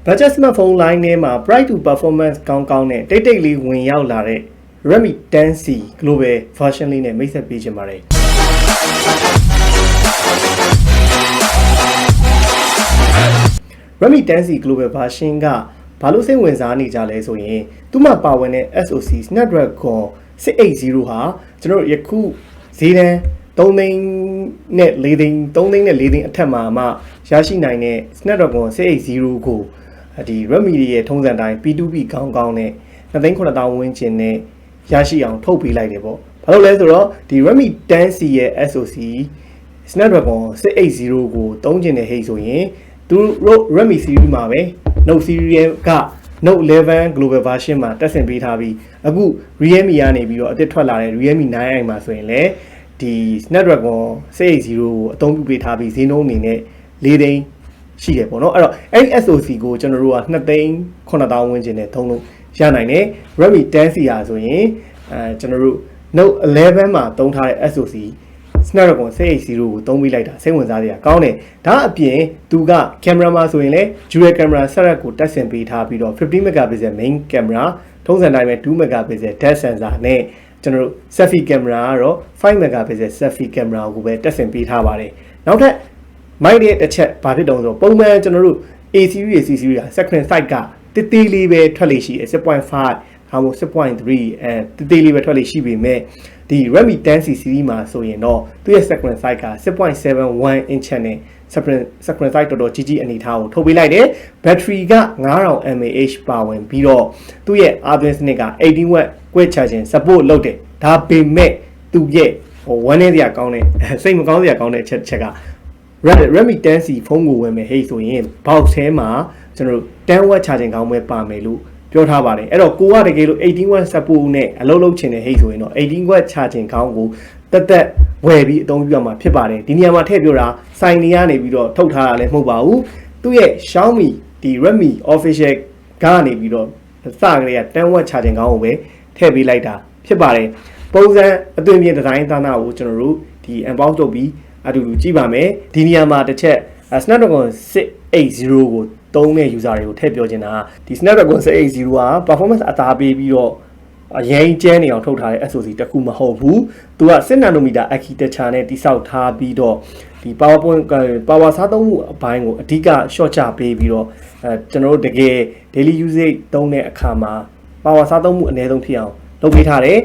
budget smartphone line ထဲမှာ price to performance ကောင်းနဲ့တိတ်လေးဝင်ရောက်လာတဲ့ Redmi 10C global version လေးနဲ့မိတ်ဆက်ပေးချင်ပါတယ်Redmi 10C global version ကဘာလို့စိတ်ဝင်စားနေကြလဲဆိုရင်သူ့မှာပါဝင်တဲ့ SoC Snapdragon 680ဟာကျွန်တော်တို့ယခုဈေးတန်း3သိန်းနဲ့4သိန်း3သိန်းနဲ့4သိန်းအထက်မှာမှရရှိနိုင်တဲ့ Snapdragon 680ကိုဒီ Redmi ရဲ့ထုံးစံတိုင်း P2P ကောင်းနဲ့2,900,000 ဝန်းကျင်နဲ့ရရှိအောင်ထုတ်ပေးလိုက်တယ်ပေါ့ဘာလို့လဲဆိုတော့ဒီ Redmi 10C ရဲ့ SoC Snapdragon 680ကိုသုံးကျင်တဲ့ဟိတ်ဆိုရင်သူတို့ Redmi series မှာပဲ Note series က Note 11 global version မှာတက်ဆင်ပေးထားပြီးအခု Realme ကနေပြီးတော့အသစ်ထွက်လာတဲ့ Realme 9i မှာဆိုရင်လည်းဒီ Snapdragon 680ကိုအသုံးပြုပေးထားပြီးဈေးနှုန်းအနေနဲ့4သိန်းရှိတယ်ပေါ့နော်အဲ့တော့အဲ့ဒီ SoC ကိုကျွန်တော်တို့က2,900,000 ဝန်းကျင်နဲ့သုံးလို့ရနိုင်တယ် Redmi 10C ဟာဆိုရင်ကျွန်တော်တို့ Note 11 မှာသုံးထားတဲ့ SoC Snapdragon 680ကိုသုံးပြီးလိုက်တာစိတ်ဝင်စားစရာကောင်းတယ်ဒါအပြင်သူကကင်မရာမှာဆိုရင်လည်း dual camera setup ကိုတက်ဆင်ပေးထားပြီးတော့50 megapixel main camera ထုံးစံတိုင်းပဲ2 megapixel depth sensor နဲ့ကျွန်တော်တို့ selfie camera ကတော့5 megapixel selfie camera ကိုပဲတက်ဆင်ပေးထားပါတယ်နောက်ထပ်မိုက်တဲ့တစ်ချက်ဘာဖြစ်တုံးဆိုပုံမှန်ကျွန်တော်တို့ A series C series က second side ကတေးလေးပဲထွက်လေရှိတယ် 6.5 ဒါမှမဟုတ် 6.3 တေးလေးပဲထွက်လေရှိပေမဲ့ဒီ Redmi 10C series မှာဆိုရင်တော့သူရဲ့ second side က 6.71 inch နဲ့ second side တော်တော်ကြီးအနေထားကိုထုတ်ပေးလိုက်တယ် battery က 5000 mAh ပါဝင်ပြီးတော့သူ့ရဲ့ Arduino စနစ်က 18 watt quick charging support လုပ်တယ်ဒါပေမဲ့သူ့ရဲ့ဝမ်းနည်းစရာကောင်းတဲ့စိတ်မကောင်းစရာကောင်းတဲ့ချက်ကRedmi 10C ဖုန်းကိုဝယ်မယ်ဟေ့ဆိုရင် box ထဲမှာကျွန်တော်တို့10 watt charging ကောင်းပဲပါမယ်လို့ပြောထားပါတယ်အဲ့တော့ကိုကတကယ်လို့18 watt support နဲ့အလုပ်လုပ်ချင်တဲ့ဟိတ်ဆိုရင်တော့18 watt charging ကောင်းကိုတက်ဝယ်ပြီးအသုံးပြုရမှာဖြစ်ပါတယ်ဒီနေရာမှာထည့်ပြောတာစိုင်နေရနေပြီးတော့ထုတ်ထားတာလည်းမဟုတ်ပါဘူးသူ့ရဲ့ Xiaomi ဒီ Redmi official ကနေပြီးတော့စကလေးက10 watt charging ကောင်းကိုပဲထည့်ပေးလိုက်တာဖြစ်ပါတယ်ပုံစံအသွင်ပြင်ဒီဇိုင်းသားနာကိုကျွန်တော်တို့ဒီ unbox လုပ်ပြီးအတူတူကြည့်ပါမယ်ဒီနေရာမှာတစ်ချက် Snapdragon 680ကိုသုံးတဲ့ user တွေကိုထည့်ပြောချင်တာဒီ Snapdragon 680က performance အသာပေးပြီးတော့အရင်ကျန်းနေအောင်ထုတ်ထားတဲ့ SoC တခုမဟုတ်ဘူးသူက6 nanometer architecture နဲ့တိစောက်ထားပြီးတော့ဒီ power စားသုံးမှုအပိုင်းကိုအဓိက short ချပေးပြီးတော့ကျွန်တော်တို့တကယ် daily usage သုံးတဲ့အခါမှာ power စားသုံးမှုအနည်းဆုံးဖြစ်အောင်လုပ်ပေးထားတယ်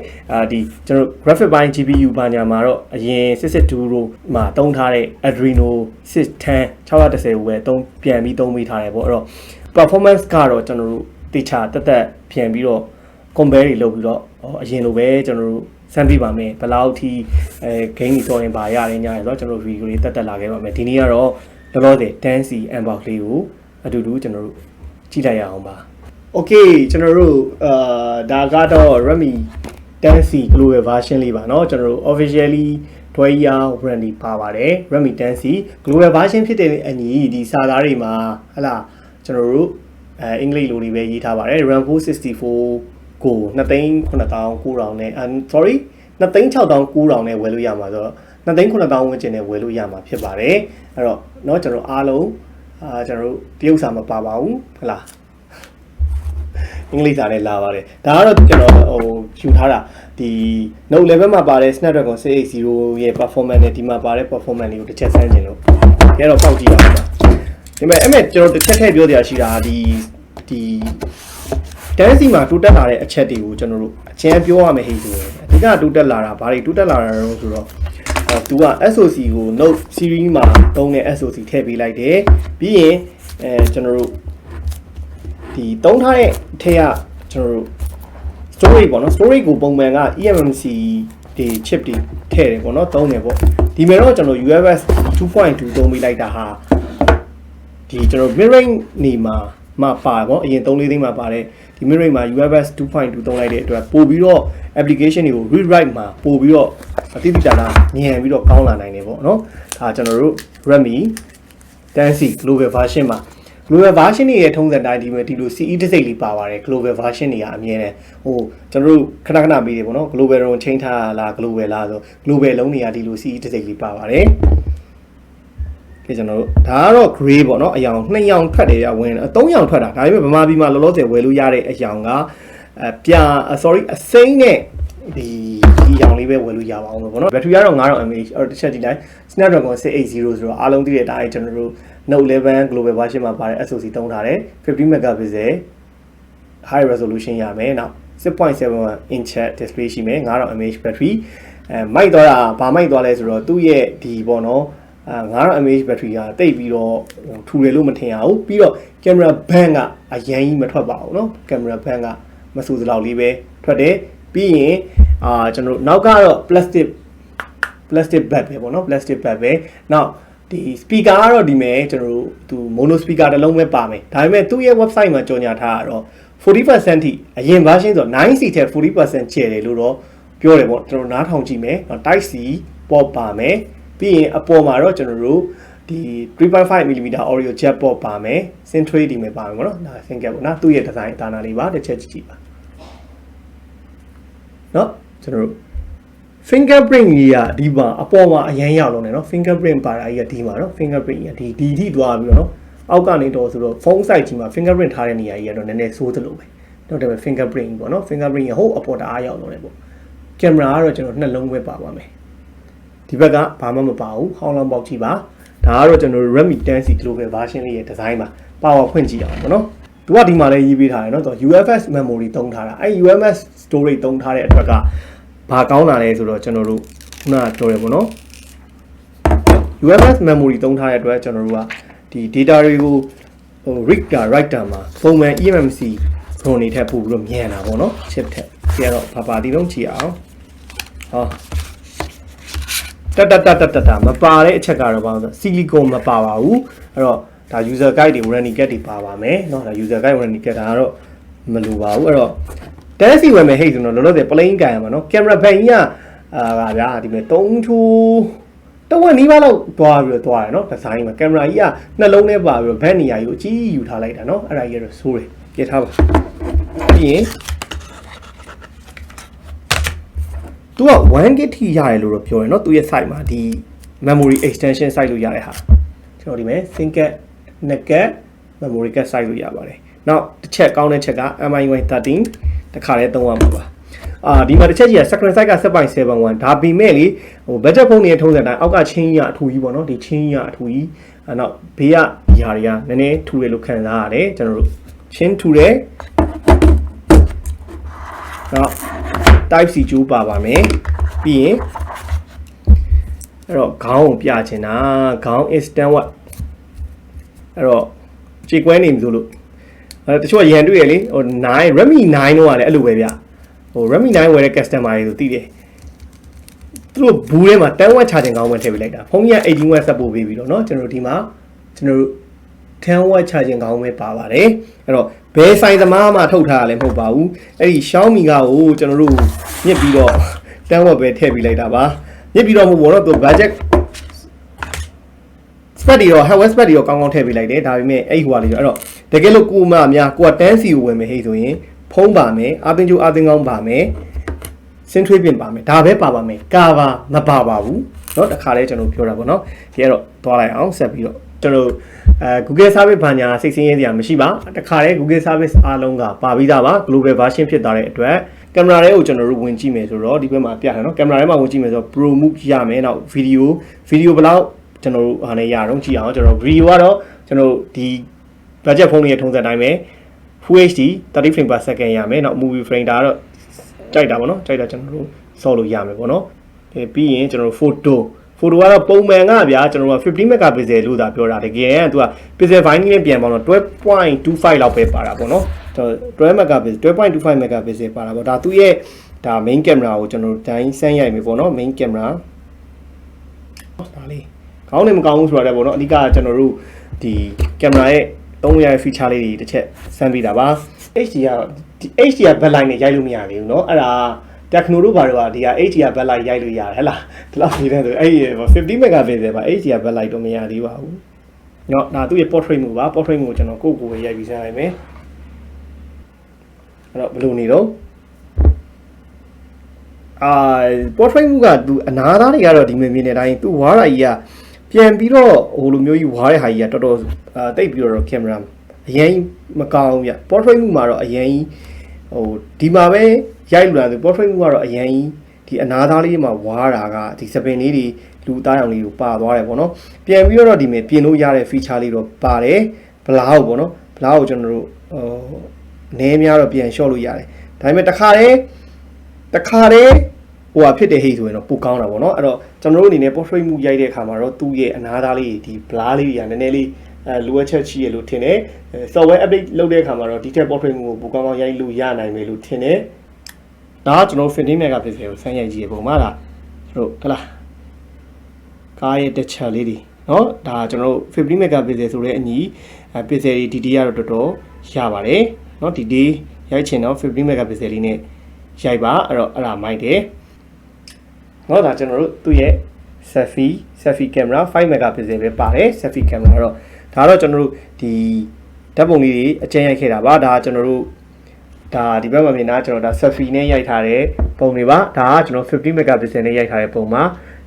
ဒီကျွန်တော် graphic ပိုင်း GPU ဘာညာမှာတော့အရင်662တို့မှာသုံးထားတဲ့ Adreno 610 610ကိုပဲပြန်ပြီးသုံးပေးထားတယ်ပေါ့အဲ့တော့ performance ကတော့ကျွန်တော်တို့တိကျတက်ပြန်ပြီးတော့ compare တွေလုပ်ပြီးတော့အရင်လိုပဲကျွန်တော်တို့စမ်းပြပါမယ်ဘယ်လောက်ထိgame တွေတော့ရင်ပါရတယ်ညာရဆိုတော့ကျွန်တော် video လေးတက်လာခဲ့ပါမယ်ဒီနေ့ကတော့လောလောဆယ် 10C unbox လေးကိုအတူတူကျွန်တော်တို့ကြည့်လိုက်ရအောင်ပါOkay ကျွန်တော်တို့ဒါကတော့ Redmi 10C global version လေးပါเนาะကျွန်တော်တို့ officially 12 year warranty ပါပါတယ် Redmi 10C global version ဖြစ်တဲ့အညီဒီစာသားတွေမှာဟလာကျွန်တော်တို့အင်္ဂလိပ်လိုတွေပဲရေးထားပါတယ် RAM 464ကို2,900,900နဲ့sorry 2,600,900နဲ့ဝယ်လို့ရမှာဆိုတော့2,900,000 ဝန်းကျင်နဲ့ဝယ်လို့ရမှာဖြစ်ပါတယ်အဲ့တော့เนาะကျွန်တော်အားလုံးကျွန်တော်တို့တရုတ်စာမပါပါဘူးဟလားအင်္ဂလိပ်စာနဲ့လာပါတယ်ဒါကတော့ကျွန်တော်ယူထားတာဒီ Note 11မှာပါတဲ့ Snapdragon 680ရဲ့ performance နဲ့ဒီမှာပါတဲ့ performance တွေကိုတစ်ချက်ဆန်းကျင်လို့ကြဲတော့ပေါက်ကြည့်ရအောင်ပါဒီမဲ့အဲ့မဲ့ကျွန်တော်တစ်ချက်ထည့်ပြောစရာရှိတာဒီ 10C မှာတိုးတက်လာတဲ့အချက်တွေကိုကျွန်တော်တို့အချမ်းပြောရမယ်ဟိဆိုရင်အဓိကတိုးတက်လာတာဘာတွေတိုးတက်လာတာလဲဆိုတော့သူက SoC ကို Note series မှာသုံးတဲ့ SoC ထည့်ပေးလိုက်တယ်ပြီးရင်ကျွန်တော်တို့ဒီသုံးထားတဲ့အထက်ကကျွန်တော်တို့ storage ပေါ့နော် storage ကိုပုံမှန်က eMMC ဒီ chip တွေထည့်တယ်ပေါ့နော်သုံးတယ်ပေါ့ဒီမှာတော့ကျွန်တော် UFS 2.2 သုံးပေးလိုက်တာဟာဒီကျွန်တော် mid range နေမှာပါပေါ့အရင်3-4သိန်းမှာပါတဲ့ဒီ mid range မှာ UFS 2.2 သုံးလိုက်တဲ့အတွက်ပို့ပြီးတော့ application တွေကို read write မှာပို့ပြီးတော့အတိအကျတာညံပြီးတော့ကောင်းလာနိုင်တယ်ပေါ့နော်ဒါကျွန်တော်တို့ Redmi 10C global version မှာglobal version တွေရဲ့ထုံးစံတိုင်းဒီလို CE တစ်စိတ်လေးပါပါတယ် global version တွေကအမြဲတမ်းကျွန်တော်တို့ခဏမေးတယ်ပေါ့နော် global တော့ချိန်ထားလား global လားဆို global လုံးတွေကဒီလို CE တစ်စိတ်လေးပါပါတယ်ကဲ ကဲကျွန်တော်တို့ဒါကတော့ gray ပေါ့နော်အယောင်2ရောင်ထွက်တယ်ရဝင်3ရောင်ထွက်တာဒါပေမဲ့ဗမာပြည်မှာလောလောဆယ်ဝယ်လို့ရတဲ့အယောင်ကsorry အစိမ်းနဲ့ဒီအယောင်လေးပဲဝယ်လို့ရပါအောင်လို့ပေါ့နော် battery ကတော့ 9000mAh အဲ့တော့တစ်ချက်ကြည့်လိုက် Snapdragon 680ဆိုတော့အားလုံးသိတဲ့အတိုင်းကျွန်တော်တို့ Note 11 global version မှာပါတဲ့ SoC သုံးထားတယ်50 megapixel high resolution ရမယ်နောက် 6.7 inch display ရှိမယ် 9000mAh battery မိုက်သွားတာဗာမိုက်သွားလဲဆိုတော့သူ့ရဲ့ဒီပေါ့နော်9000mAh battery ကတိတ်ပြီးတော့ထူတယ်လို့မထင်ရဘူးပြီးတော့ camera band ကအရင်ကြီးမထွက်ပါဘူးเนาะ camera band ကမဆူစလောက်လေးပဲထွက်တယ်ပြီးရင်ကျွန်တော်နောက်ကတော့ plastic bag ပဲပေါ့နော် plastic bag ပဲနောက်ဒီ speaker ကတော့ဒီမဲ့ကျွန်တော်တို့သူ mono speaker တစ်လုံးပဲပါမယ်ဒါပေမဲ့သူ့ရဲ့ website မှာကြော်ညာထားတာတော့ 40% ထိအရင် version ဆို 9C ထက် 40% ကျယ်တယ်လို့တော့ပြောတယ်ပေါ့ကျွန်တော်နားထောင်ကြည့်မယ်နော် Type C ပေါ်ပါမယ်ပြီးရင်အပေါ်မှာတော့ကျွန်တော်တို့ဒီ 3.5mm audio jack ပေါ်ပါမယ် SIM tray ဒီမှာပါမယ်ပေါ့နော်ဒါ SIM card ပေါ့နော်သူ့ရဲ့ design ဒါနာလေးပါတစ်ချက်ကြည့်ပါနော်ကျွန်တော်တို့ fingerprint ကြီးကဒီမှာအပေါ်မှာအရင်ရောက်လုံးနေနော် fingerprint ပါတာကြီးကဒီမှာနော် fingerprint ကြီးကဒီထိသွားပြီးတော့နော်အောက်ကနေတော့ဆိုတော့ phone site ကြီးမှာ fingerprint ထားတဲ့နေရာကြီးကတော့နည်းနည်းဆိုးသလိုပဲတော့ဒါပေမဲ့ fingerprint ပေါ့နော် fingerprint ဟိုအပေါ်တအားရောက်လုံးနေပေါ့ camera ကတော့ကျွန်တော်နှလုံးပဲပါပါမယ်ဒီဘက်ကဘာမှမပါဘူးဟောင်းလောင်းပေါက်ကြည့်ပါဒါကတော့ကျွန်တော် Redmi 10C global version လေးရဲ့ design မှာ power ဖွင့်ကြည့်အောင်ပေါ့နော်သူကဒီမှာလည်းရေးပေးထားတယ်နော်သူ UFS memory သုံးထားတာအဲ UFS storage သုံးထားတဲ့အတွက်ကဘာကောင်းတာလဲဆိုတော့ကျွန်တော်တို့ခုနကပြောရပေါ့နော် UFS memory သုံးထားတဲ့အတွက်ကျွန်တော်တို့ကဒီ data တွေကိုဟို writer မှာပုံမှန် eMMC ဖုန်းတွေထပ်ပို့ပြီးတော့မြန်တာပေါ့နော် chip ထက်ဒီကတော့ဘာဒီလုံးကြည့်အောင်ဟောတမပါတဲ့အချက်ကတော့ဘာလို့ဆို silicon မပါပါဘူးအဲ့တော့ဒါ user guide တွေ warranty card တွေပါပါမယ်เนาะဒါ user guide warranty card ဒါကတော့မလိုပါဘူးအဲ့တော့ 10C ဝယ်မယ်ဟိတ်ဆိုတော့လောလောဆယ် plain ကန်ရမှာเนาะ camera ဘက်ကြီးကဗျာဒီမဲ့3ချိုးတဝက်နီးပါးလောက်သွားပြီးတော့သွားတယ်เนาะ design မှာ camera ကြီးကနှလုံးထဲပါပြီးတော့ back နေရာကြီးကိုအကြီးယူထားလိုက်တာเนาะအဲ့ဒါကြီးကတော့ဆိုးတယ်ပြထားပါပြီးရင်သူက 1GB ထိရတယ်လို့တော့ပြောတယ်เนาะသူရဲ့ site မှာဒီ memory extension site လို့ရတဲ့ဟာကျွန်တော်ဒီမဲ့ sync card နှစ်ကတ် memory card site လို့ရပါတယ်နောက်တစ်ချက်ကောင်းတဲ့ချက်က MI 13တခါလေးသုံးရမှာပါဒီမှာတစ်ချက်ကြီးက screen size က 7.71 ဒါပေမဲ့လေဟို budget ဖုန်းတွေထုံးစံတိုင်းအောက်ကချင်းကြီးကအထူကြီးပေါ့နော်ဒီချင်းကြီးကအထူကြီးနောက်ဘေးကຢာတွေကနည်းနည်းထူတယ်လို့ခံစားရတယ်ကျွန်တော်တို့ချင်းထူတယ်နောက် type C ကျိုးပါပါမယ်ပြီးရင်အဲ့တော့ခေါင်းကိုပြချင်တာခေါင်း instant watt အဲ့တော့ခြေကွဲနေပြီဆိုလို့တချို့ရန်တွေ့ရလေဟို9 Redmi 9တော့ရတယ်အဲ့လိုပဲဗျဟို Redmi 9ဝယ်တဲ့ customer တွေဆိုသိတယ်သူတို့ဘူးထဲမှာ10 watt charging ကောင်းမှထည့်ပေးလိုက်တာဖုန်းကြီးက18 watt ဆက်ပို့ပေးပြီးတော့เนาะကျွန်တော်တို့ဒီမှာကျွန်တော်တို့10 watt charging ကောင်းပဲပါပါတယ်အဲ့တော့ဘယ်ဆိုင်သမားမှထုတ်ထားရလဲမဟုတ်ပါဘူးအဲ့ဒီ Xiaomi ကကိုကျွန်တော်တို့ညစ်ပြီးတော့10 watt ပဲထည့်ပေးလိုက်တာပါညစ်ပြီးတော့မဟုတ်ဘူးเนาะသူ budget spec တွေရော hardware spec တွေရောကောင်းကောင်းထည့်ပေးလိုက်တယ်ဒါပေမဲ့အဲ့ဟိုဟာလေးဆိုအဲ့တော့တကယ်လို့ကိုမအများကိုက 10C ကိုဝယ်မယ်ဟိဆိုရင်ဖုံးပါမယ်အပင်ကျိုးအသင်းကောင်းပါမယ်စင်ထွေးပြင်ပါမယ်ဒါပဲပါပါမယ်ကာဗာမပါပါဘူးเนาะတခါလဲကျွန်တော်ပြောတာပေါ့เนาะဒီကတော့သွားလိုက်အောင်ဆက်ပြီးတော့ကျွန်တော်Google service ဘာညာစိတ်ဆင်းရဲစရာမရှိပါတခါလဲ Google service အားလုံးကပါပြီးသားပါ global version ဖြစ်သွားတဲ့အတွက်ကင်မရာတွေကိုကျွန်တော်တို့ဝင်ကြည့်မယ်ဆိုတော့ဒီဘက်မှာပြတယ်เนาะကင်မရာထဲမှာဝင်ကြည့်မယ်ဆိုတော့ Pro Move ရမယ်နောက် video ဘယ်လောက်ကျွန်တော်တို့ဟာနေရအောင်ကြည့်အောင်ကျွန်တော် video ကတော့ကျွန်တော်ဒီ budget ဖုန်းတွေထုံးစံတိုင်းပဲ Full HD 30 frame per second ရမယ်နောက် movie frame ဒါကတော့ကြိုက်တာပေါ့နော်ကြိုက်တာကျွန်တော်တို့ဆော့လို့ရမယ်ပေါ့နော်ပြီးရင်ကျွန်တော်တို့ photo ကတော့ပုံမှန်ကဗျာကျွန်တော်တို့50 megapixel လို့သာပြောတာတကယ်ကသူက pixel volume နဲ့ပြန်ပေါ့နော် 12.25 လောက်ပဲပါတာပေါ့နော်12 megapixel 12.25 megapixel ပါတာပေါ့ဒါသူ့ရဲ့ဒါ main camera ကိုကျွန်တော်တို့တိုင်းဆန်းရိုက်မယ်ပေါ့နော် main camera ဒါလေးကောင်းတယ်မကောင်းဘူးဆိုတာလည်းပေါ့နော်အဓိကကျွန်တော်တို့ဒီ camera ရဲ့သုံးရတဲ့ feature လေးတွေတစ်ချက်စမ်းပေးတာပါ HDR ဒီ HDR backlight နဲ့ရိုက်လို့မရသေးဘူးเนาะအဲ့ဒါ techno တို့ဘာတို့ကဒီက HDR backlight ရိုက်လို့ရတယ်ဟဲ့လားဒီလောက်နေတဲ့ဆိုအဲ့50 megapixel ပါ HDR backlight တော့မရသေးပါဘူးเนาะဒါသူ့ရဲ့ portrait mode ပါ portrait mode ကိုကျွန်တော်ကိုယ်ရိုက်ပြီးစမ်းလိုက်မယ်အဲ့တော့ဘယ်လိုနေတော့portrait mode ကသူအနာသားတွေကတော့ဒီမြင်နေတိုင်းသူဝါးရာကြီးက ပြန်ပြီးတော့ဟိုလိုမျိုးကြီးဝါးတဲ့ဟာကြီးကတော်တော်တိတ်ပြီးတော့ကင်မရာအရင်မကောင်းဘူးဗျ portrait မှုမှာတော့အရင်ဟိုဒီမှာပဲရိုက်လို့လာဆို portrait မှုကတော့အရင်ဒီအနာသားလေးမှာဝါးတာကဒီစပင်လေးတွေလူသားရောင်လေးကိုပါသွားတယ်ပေါ့နော်ပြန်ပြီးတော့ဒီမှာပြင်လို့ရတဲ့ feature လေးတော့ပါတယ်ဘလောက်ပေါ့နော်ဘလောက်ကိုကျွန်တော်တို့နည်းများတော့ပြန် short လို့ရတယ်ဒါပေမဲ့တခါတည်းဟိုဟာဖြစ်တဲ့ဟိတ်ဆိုရင်တော့ပိုကောင်းတာပေါ့နော်အဲ့တော့ကျွန်တော်တို့အနေနဲ့ portrait မှုရိုက်တဲ့အခါမှာတော့သူ့ရဲ့အနာသားလေးဒီ blur လေးတွေကနည်းနည်းလေးလိုအပ်ချက်ရှိရလို့ထင်တယ် software update လုပ်တဲ့အခါမှာတော့ဒီထက် portrait မှုကိုပိုကောင်းရိုက်လို့ရနိုင်မယ်လို့ထင်တယ်ဒါကကျွန်တော်15 megapixel ကိုစမ်းရိုက်ကြည့်ရပုံမှာလားတို့ဟလားကားရဲ့တစ်ချက်လေးတွေเนาะဒါကျွန်တော်တို့15 megapixel ဆိုတဲ့အညီpixel တွေဒီတီကတော့တော်တော်ရပါတယ်เนาะဒီတီရိုက်ချင်တော့15 megapixel လေးနဲ့ရိုက်ပါအဲ့တော့အဲ့ဒါမိုက်တယ်เนาะဒါကျွန်တော်တို့သူ့ရဲ့ selfie camera 5 megapixel ပဲပါတယ် selfie camera တော့ဒါတော့ကျွန်တော်တို့ဒီဓာတ်ပုံလေးတွေအကျဉ်းရိုက်ခဲ့တာပါဒါကျွန်တော်တို့ဒါဒီဘက်မှာမြင်တာကျွန်တော်ဒါ selfie နဲ့ရိုက်ထားတဲ့ပုံတွေပါဒါကကျွန်တော်15 megapixel နဲ့ရိုက်ထားတဲ့ပုံပါ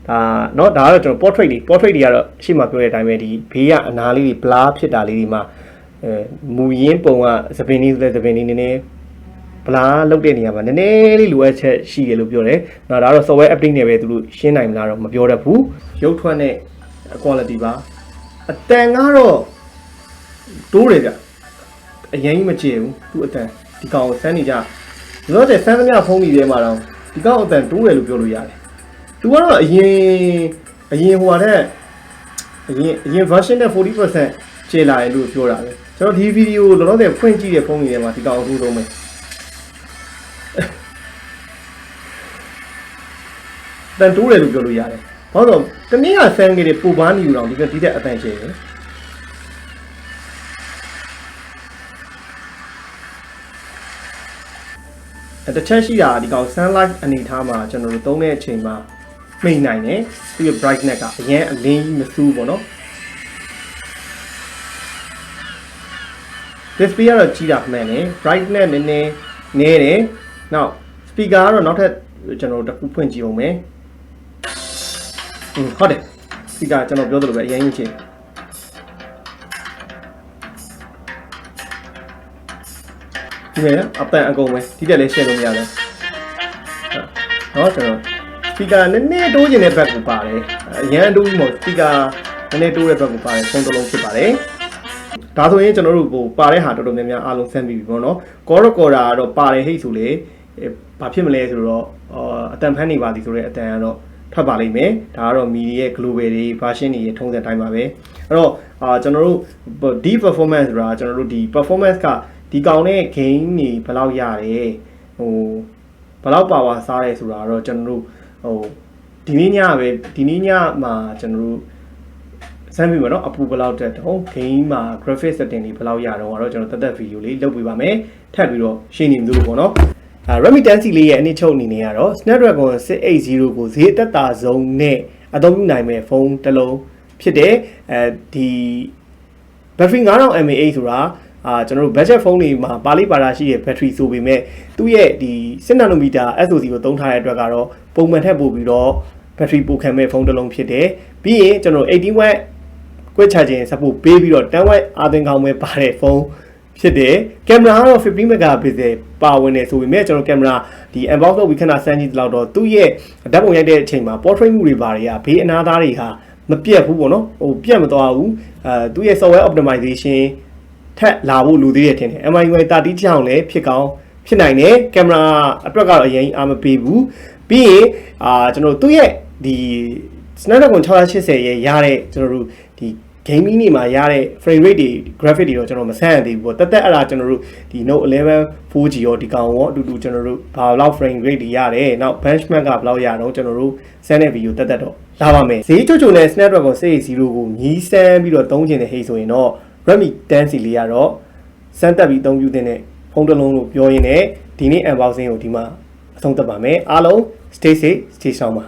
ဒါเนาะဒါကတော့ကျွန်တော် portrait တွေကတော့ရှေ့မှာပြောတဲ့အတိုင်းပဲဒီဘေးကအနာလေးတွေ blur ဖြစ်တာလေးတွေမှာမူရင်းပုံကသပင်လေးဆိုတဲ့သပင်လေးနည်းနည်း blur လုပ်တဲ့နေရာမှာနည်းနည်းလေးလိုအပ်ချက်ရှိတယ်လို့ပြောတယ်။နော်ဒါတော့ software update နဲ့ပဲသူတို့ရှင်းနိုင်မလားတော့မပြောတတ်ဘူး။ရုပ်ထွက်တဲ့ quality ပါအတန်ကတော့တိုးတယ်ဗျ။အရင်ကြီးမကြည့်ဘူးသူ့အတန်ဒီကောင်ကိုစမ်းနေကြ။လောတဲ့စမ်းသမျှဖုန်းကြီးထဲမှာတော့ဒီကောင်အတန်တိုးတယ်လို့ပြောလို့ရတယ်။သူကတော့အရင်ဟိုဟာတဲ့အရင် version နဲ့ 40% ကျေလာတယ်လို့ပြောတာပဲ။ကျွန်တော်ဒီဗီဒီယိုလောလောဆယ်ဖွင့်ကြည့်တဲ့ဖုန်းကြီးထဲမှာဒီကောင်အထူးဆုံးပဲ။တန်တိုးတယ်လို့ပြောလို့ရတယ်။ဘာလို့တနည်းကဆန်းကြီးတွေပူပန်းနေอยู่တော့ဒီတဲ့အတန်ချေတယ်။တစ်ချက်ရှိတာဒီကောင် sunlight အနေထားမှာကျွန်တော်တို့သုံးတဲ့အချိန်မှာမှိန်နိုင်တယ်။သူ့ရဲ့ brightness ကအရင်အလင်းကြီးမစူးပေါ့နော်။ display ကတော့ကြီးတာမှန်တယ် brightness နည်းနည်းနေတယ်။နောက် speaker ကတော့နောက်ထပ်ကျွန်တော်တို့တစ်ခုဖွင့်ကြည့်အောင်မယ်ဟုတ်တယ် speaker ကျွန်တော်ပြောသလိုပဲအရင်ကြီးချင်းဒီမဲ့အပန်အကုန်ပဲဒီတက်လေး share လို့မရဘူးဟောကျွန်တော် speaker နည်းနည်းတိုးချင်တဲ့ဘက်ကိုပါတယ်အရင်တိုးပြီးမှ speaker နည်းနည်းတိုးတဲ့ဘက်ကိုပါတယ်ဖုန်းတစ်လုံးဖြစ်ပါတယ်ဒါဆိုရင်ကျွန်တော်တို့ကိုပါတဲ့ဟာတော်တော်များများအားလုံးဆန်းပြီးပြီပေါ့နော်ကောရကော်တာကတော့ပါတယ်ဟိတ်ဆိုလေဘာဖြစ်မလဲဆိုတော့အတန်ဖန်းနေပါသည်ဆိုတော့အတန်ကတော့ထွက်ပါလိမ့်မယ်ဒါကတော့ media ရဲ့ global တွေ version တွေထုံးစံတိုင်းပါပဲအဲ့တော့ကျွန်တော်တို့ဒီ performance ဆိုတာကျွန်တော်တို့ဒီ performance ကဒီကောင်တဲ့ game တွေဘယ်လောက်ရတယ်ဟိုဘယ်လောက် power စားရဲဆိုတာတော့ကျွန်တော်တို့ဟိုဒီနေ့ညမှာကျွန်တော်တို့စမ်းပြီးပါတော့အပူဘယ်လောက်တက်တော့ game မှာ graphic setting တွေဘယ်လောက်ရတော့ကျွန်တော်တက် video လေးလုပ်ပေးပါမယ်ထပ်ပြီးတော့ရှင်းနေမျိုးလို့ပေါ့နော်Redmi 10C လေးရဲ့အနည်းချုပ်အနေနဲ့ကတော့ Snapdragon 680ကိုဈေးအသက်သာဆုံးနဲ့အသုံးပြုနိုင်မဲ့ဖုန်းတစ်လုံးဖြစ်တယ်ဒီ battery 5000 mAh ဆိုတာကျွန်တော်တို့ budget ဖုန်းတွေမှာပါလိပါတာရှိတဲ့ battery ဆိုပေမဲ့သူ့ရဲ့ဒီ6 nanometer SoC ကိုသုံးထားတဲ့အတွက်ကတော့ပုံမှန်ထက်ပိုပြီးတော့ battery ပိုခံမဲ့ဖုန်းတစ်လုံးဖြစ်တယ်ပြီးရင်ကျွန်တော်18 watt quick charging support ပေးပြီးတော့10 watt အားသွင်းကောင်းမဲ့ပါတဲ့ဖုန်းဖြစ်တယ်ကင်မရာကတော့15 megapixel ပါဝင်နေဆိုပေမဲ့ကျွန်တော်ကင်မရာဒီ unbox လုပ်ပြီးခဏစမ်းကြည့်တော့သူ့ရဲ့ဓာတ်ပုံရိုက်တဲ့အချိန်မှာ portrait မှုတွေတွေကဘေးအနားသားတွေဟာမပြတ်ဘူးပေါ့နော်ဟိုပြတ်မသွားဘူးသူ့ရဲ့ software optimization ထက်လာဖို့လိုသေးတယ်ထင်တယ် MIUI 30ချောင်းလည်းဖြစ်ကောင်းဖြစ်နိုင်တယ်ကင်မရာအတွက်ကတော့အရင်အားမပေးဘူးပြီးရင်ကျွန်တော်သူ့ရဲ့ဒီ Snapdragon 680ရဲ့ရတဲ့ကျွန်တော်တို့ဒီ gaming တွေမှာရတဲ့ frame rate တွေ graphic တွေတော့ကျွန်တော်မဆန်းရသေးဘူးပေါ့တက်အဲ့ဒါကျွန်တော်တို့ဒီ Note 11 4G ရောဒီကောင်ရောအတူတူကျွန်တော်တို့ဘာလောက် frame rate တွေရတယ်နောက် benchmark ကဘယ်လောက်ရတော့ကျွန်တော်တို့စမ်းတဲ့ video တက်တော့လာပါမယ်ဈေးချိုနဲ့ Snapdragon 680ကိုညီးစမ်းပြီးတော့သုံးချင်တဲ့ဟိတ်ဆိုရင်တော့ Redmi 10C လေးကတော့စမ်းတက်ပြီးသုံးယူတဲ့ဖုန်းတစ်လုံးလို့ပြောရင်းနဲ့ဒီနေ့ unboxing ကိုဒီမှာအဆုံးသတ်ပါမယ်အားလုံး stay safe stay strong ပါ